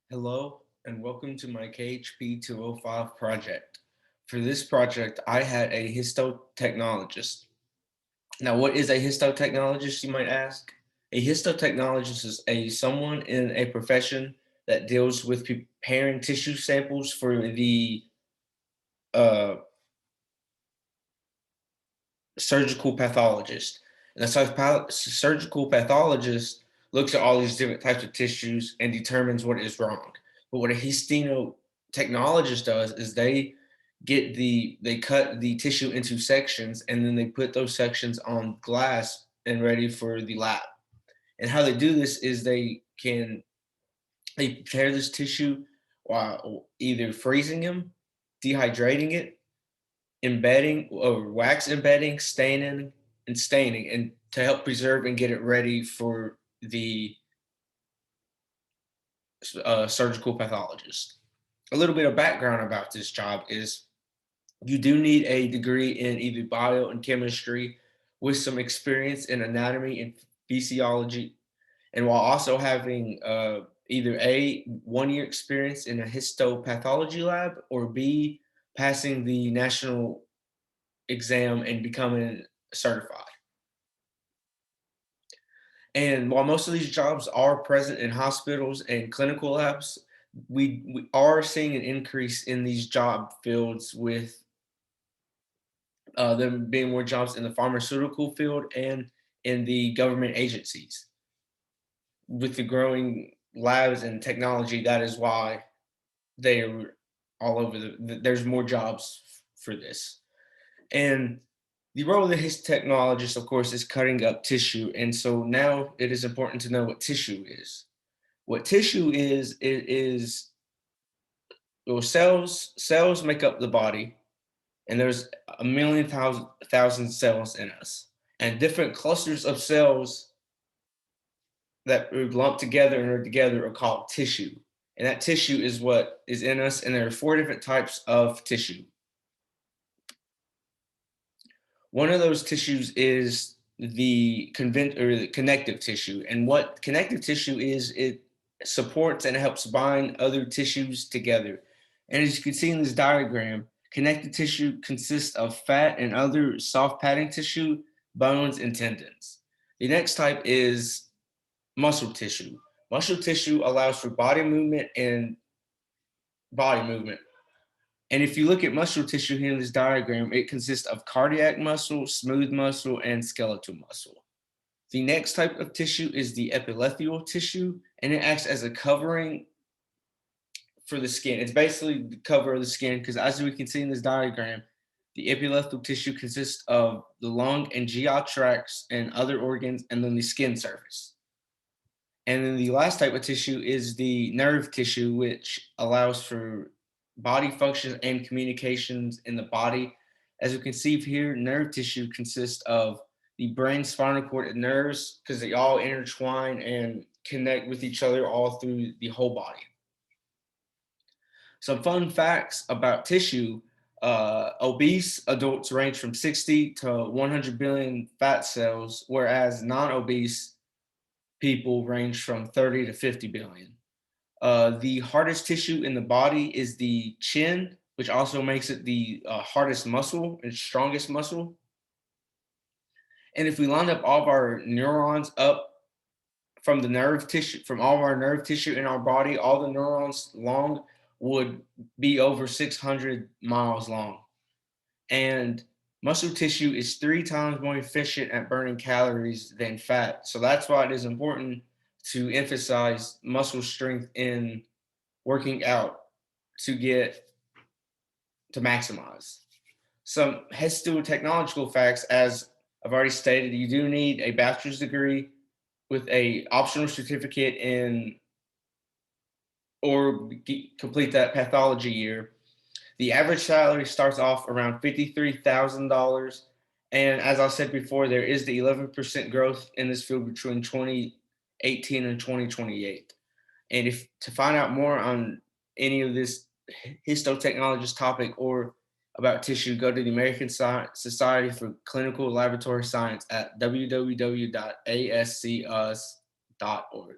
Hello and welcome to my KHP 205 project. For this project, I had a histotechnologist. Now, what is a histotechnologist, you might ask? A histotechnologist is someone in a profession that deals with preparing tissue samples for the uh, surgical pathologist. And the surgical pathologist looks at all these different types of tissues and determines what is wrong. But what a histotechnologist does is they cut the tissue into sections and then they put those sections on glass and ready for the lab. And how they do this is they prepare this tissue while either freezing them, dehydrating it, embedding or wax embedding, staining, and to help preserve and get it ready for the surgical pathologist. A little bit of background about this job is you do need a degree in either bio and chemistry with some experience in anatomy and physiology, and while also having either A, 1 year experience in a histopathology lab, or B, passing the national exam and becoming certified. And while most of these jobs are present in hospitals and clinical labs, we are seeing an increase in these job fields with them being more jobs in the pharmaceutical field and in the government agencies. With the growing labs and technology, that is why they are all over there's more jobs for this. And the role of the histotechnologist, of course, is cutting up tissue. And so now it is important to know what tissue is. What tissue is, it is well, cells make up the body, and there's a million thousand cells in us. And different clusters of cells that are lumped together and are together are called tissue. And that tissue is what is in us, and there are four different types of tissue. One of those tissues is the connective tissue. And what connective tissue is, it supports and helps bind other tissues together. And as you can see in this diagram, connective tissue consists of fat and other soft padding tissue, bones, and tendons. The next type is muscle tissue. Muscle tissue allows for body movement. And if you look at muscle tissue here in this diagram, it consists of cardiac muscle, smooth muscle, and skeletal muscle. The next type of tissue is the epithelial tissue, and it acts as a covering for the skin. It's basically the cover of the skin because, as we can see in this diagram, the epithelial tissue consists of the lung and GI tracts and other organs, and then the skin surface. And then the last type of tissue is the nerve tissue, which allows for body functions and communications in the body. As you can see here, nerve tissue consists of the brain, spinal cord, and nerves because they all intertwine and connect with each other all through the whole body. Some fun facts about tissue: obese adults range from 60 to 100 billion fat cells, whereas non obese people range from 30 to 50 billion. The hardest tissue in the body is the chin, which also makes it the hardest muscle and strongest muscle. And if we line up all of our neurons up from the nerve tissue, from all of our nerve tissue in our body, all the neurons long would be over 600 miles long. And muscle tissue is 3 times more efficient at burning calories than fat. So that's why it is important to emphasize muscle strength in working out to get to maximize. Some histotechnological facts, as I've already stated, you do need a bachelor's degree with a optional certificate in or complete that pathology year. The average salary starts off around $53,000. And as I said before, there is the 11% growth in this field between 2018 and 2028. And if to find out more on any of this histotechnologist topic or about tissue, go to the American Society for Clinical Laboratory Science at www.ascus.org.